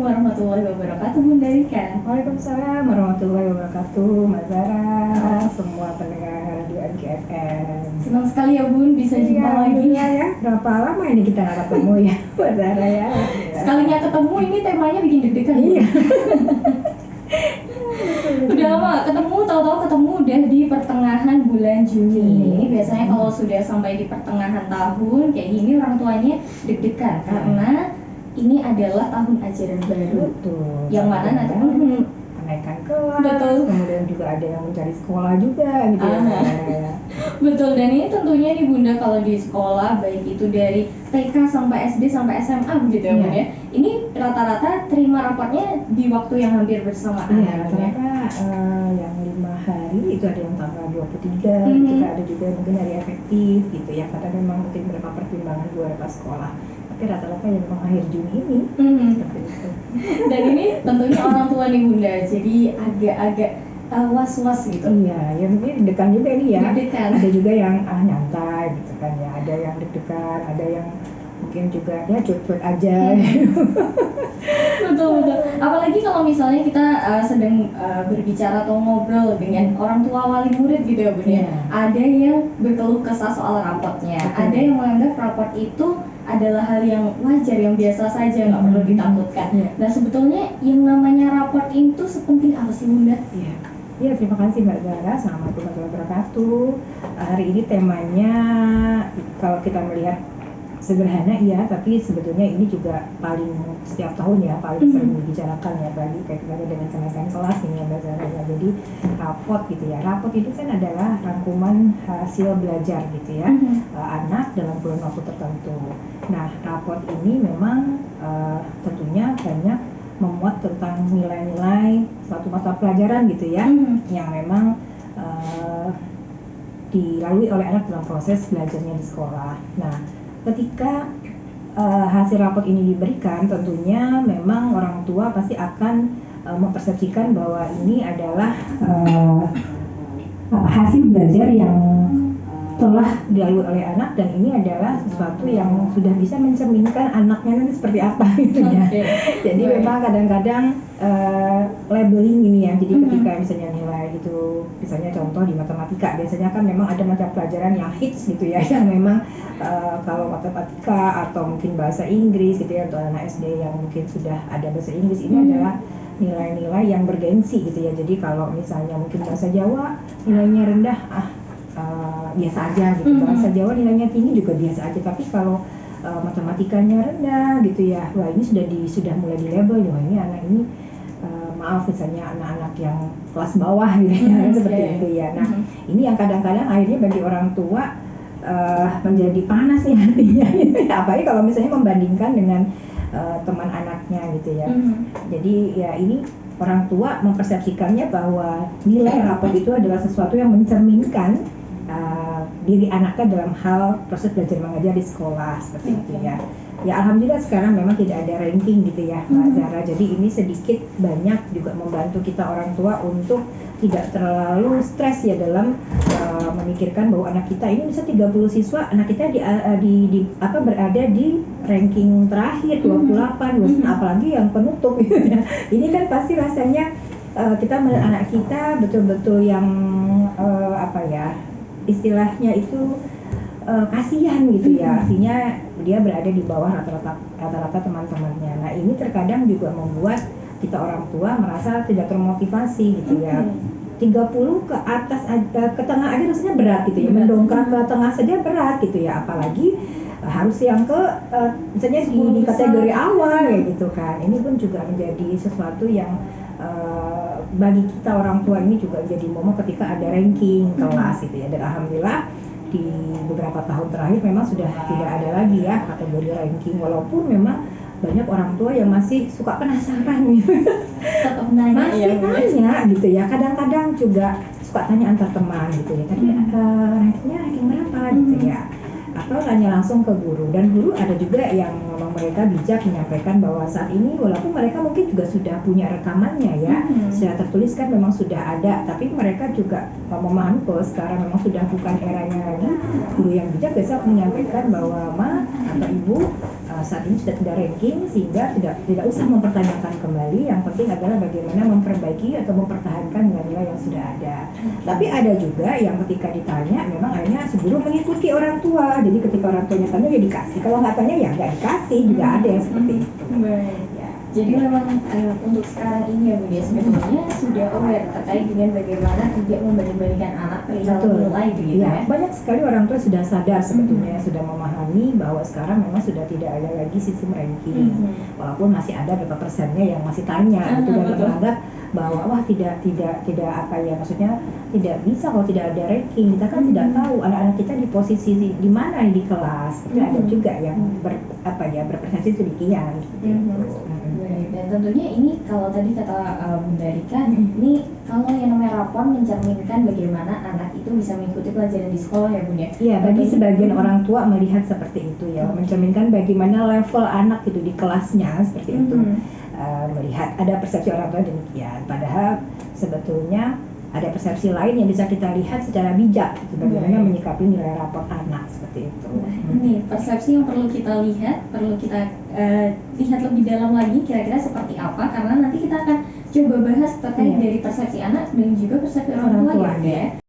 warahmatullahi wabarakatuh, Bunda Rika. Waalaikumsalam warahmatullahi wabarakatuh, Mbak Zara, semua pendengar Radio NGFM. Senang sekali ya Bun bisa jumpa lagi. Iya ya, berapa lama ini kita nggak ketemu ya, Mbak Zara ya. Sekalinya ketemu ini temanya bikin deg-degan. Iya. Udah lama gak ketemu, tahu-tahu ketemu udah di pertengahan bulan Juni. Biasanya kalau sudah sampai di pertengahan tahun kayak gini orang tuanya deg-degan karena ini adalah tahun ajaran baru. Betul. Yang mana nanti kenaikan kelas. Betul. Kemudian juga ada yang mencari sekolah juga gitu ya. Betul, dan ini tentunya nih Bunda kalau di sekolah baik itu dari TK sampai SD sampai SMA begitu ya Bunda. Ini rata-rata terima raportnya di waktu yang hampir bersamaan. Iya, rata-rata yang 5 hari itu ada yang tanggal 23, juga ada juga mungkin hari efektif gitu ya, karena memang mungkin beberapa pertimbangan beberapa sekolah. Tapi rata-rata yang memang akhir Juni ini seperti itu. Dan ini tentunya orang tua nih Bunda, jadi agak-agak was-was gitu. Iya, ya mungkin deg-degan juga ini ya. Deg-degan. Ada juga yang nyantai gitu kan ya, ada yang deg-degan, ada yang mungkin juga ya cuek-cuek aja. Betul. Apalagi kalau misalnya kita sedang berbicara atau ngobrol dengan orang tua wali murid gitu ya Bunda. Yeah. Ada yang berkeluh kesah soal rapotnya, ada yang menganggap rapot itu adalah hal yang wajar, yang biasa saja, nggak perlu ditakutkan. Nah sebetulnya yang namanya raport itu sepenting apa sih Bunda? Ya, terima kasih Mbak Zara. Assalamualaikum warahmatullahi wabarakatuh. Hari ini temanya kalau kita melihat sederhana ya, tapi sebetulnya ini juga paling setiap tahun ya paling sering dibicarakan ya, bagi kaitannya dengan kenaikan kelas ini ya Mbak Zara ya. Jadi rapot gitu ya. Rapot itu kan adalah rangkuman hasil belajar gitu ya, anak dalam kurun waktu tertentu. Nah, rapot ini memang tentunya banyak memuat tentang nilai-nilai suatu mata pelajaran gitu ya, yang memang dilalui oleh anak dalam proses belajarnya di sekolah. Nah, ketika hasil rapot ini diberikan, tentunya memang orang tua pasti akan mempersepsikan bahwa ini adalah hasil belajar yang telah dilalui oleh anak, dan ini adalah sesuatu yang sudah bisa mencerminkan anaknya nanti seperti apa gitu ya. Jadi memang kadang-kadang labeling ini ya, jadi ketika misalnya nilai itu, misalnya contoh di matematika, biasanya kan memang ada mata pelajaran yang hits gitu ya, yang memang kalau matematika atau mungkin bahasa Inggris gitu ya, untuk anak SD yang mungkin sudah ada bahasa Inggris, ini adalah nilai-nilai yang bergensi gitu ya. Jadi kalau misalnya mungkin bahasa Jawa nilainya rendah, biasa aja gitu. Bahasa Jawa nilainya tinggi juga biasa aja. Tapi kalau matematikanya rendah gitu ya, wah ini sudah mulai di label, wah ini anak ini maaf misalnya anak-anak yang kelas bawah gitu ya, seperti itu ya. Nah, ini yang kadang-kadang akhirnya bagi orang tua menjadi panas nih hatinya. Apalagi kalau misalnya membandingkan dengan teman anaknya gitu ya. Jadi ya ini orang tua mempersepsikannya bahwa nilai rapot itu adalah sesuatu yang mencerminkan diri anaknya dalam hal proses belajar mengajar di sekolah, seperti itu ya. Ya alhamdulillah sekarang memang tidak ada ranking gitu ya Mbak Zara. Jadi ini sedikit banyak juga membantu kita orang tua untuk tidak terlalu stres ya dalam memikirkan bahwa anak kita ini bisa 30 siswa, anak kita berada di ranking terakhir 28, 29, apalagi yang penutup gitu ya. Ini kan pasti rasanya kita melihat anak kita betul-betul yang istilahnya itu kasihan gitu ya, artinya dia berada di bawah rata-rata teman-temannya. Nah ini terkadang juga membuat kita orang tua merasa tidak termotivasi gitu ya. 30 ke atas, ke tengah aja rasanya berat gitu ya, mendongkrak ke tengah saja berat gitu ya, apalagi harus yang ke misalnya di kategori awal ya gitu kan. Ini pun juga menjadi sesuatu yang bagi kita orang tua ini juga jadi momen ketika ada ranking kelas gitu ya. Dan alhamdulillah di beberapa tahun terakhir memang sudah tidak ada lagi ya kategori ranking, walaupun memang banyak orang tua yang masih suka penasaran gitu. Nanya gitu ya, kadang-kadang juga suka tanya antar teman gitu ya, tapi rankingnya ranking berapa gitu ya, atau tanya langsung ke guru. Dan guru ada juga yang memang mereka bijak menyampaikan bahwa saat ini walaupun mereka mungkin juga sudah punya rekamannya ya, secara tertulis kan memang sudah ada, tapi mereka juga memahami bahwa sekarang memang sudah bukan eranya lagi. Guru yang bijak biasa menyampaikan bahwa ma atau ibu saat ini sudah tidak ranking, sehingga tidak usah mempertanyakan kembali. Yang penting adalah bagaimana memperbaiki atau mempertahankan nilai-nilai yang sudah ada. Tapi ada juga yang ketika ditanya memang akhirnya sebelum mengikuti orang tua. Jadi ketika orang tuanya tanya ya dikasih, kalau nggak tanya ya nggak dikasih. Juga ada yang seperti itu. Baik. Jadi memang untuk sekarang ini ya Bu Dia sebetulnya sudah aware terkait dengan bagaimana tidak membanding-bandingkan anak perihal nilai begitu ya. Banyak sekali orang tua sudah sadar sebetulnya, sudah memahami bahwa sekarang memang sudah tidak ada lagi sistem ranking. Walaupun masih ada beberapa persennya yang masih tanya gitu dan menganggap bahwa wah tidak apa ya, maksudnya tidak bisa kalau tidak ada ranking. Kita kan tidak tahu anak-anak kita di posisi di mana di kelas. Tapi ada juga yang berprestasi sedemikian. Dan tentunya ini kalau tadi kata Bunda Rika, ini kalau yang namanya rapor mencerminkan bagaimana anak itu bisa mengikuti pelajaran di sekolah ya Bunda. Iya, bagi sebagian orang tua melihat seperti itu ya, mencerminkan bagaimana level anak itu di kelasnya seperti itu. Melihat ada persepsi orang tua demikian, padahal sebetulnya ada persepsi lain yang bisa kita lihat secara bijak, bagaimana menyikapi nilai rapor anak seperti itu. Ini persepsi yang perlu kita lihat, perlu kita lihat lebih dalam lagi kira-kira seperti apa, karena nanti kita akan coba bahas terkait dari persepsi anak dan juga persepsi orang tua ya.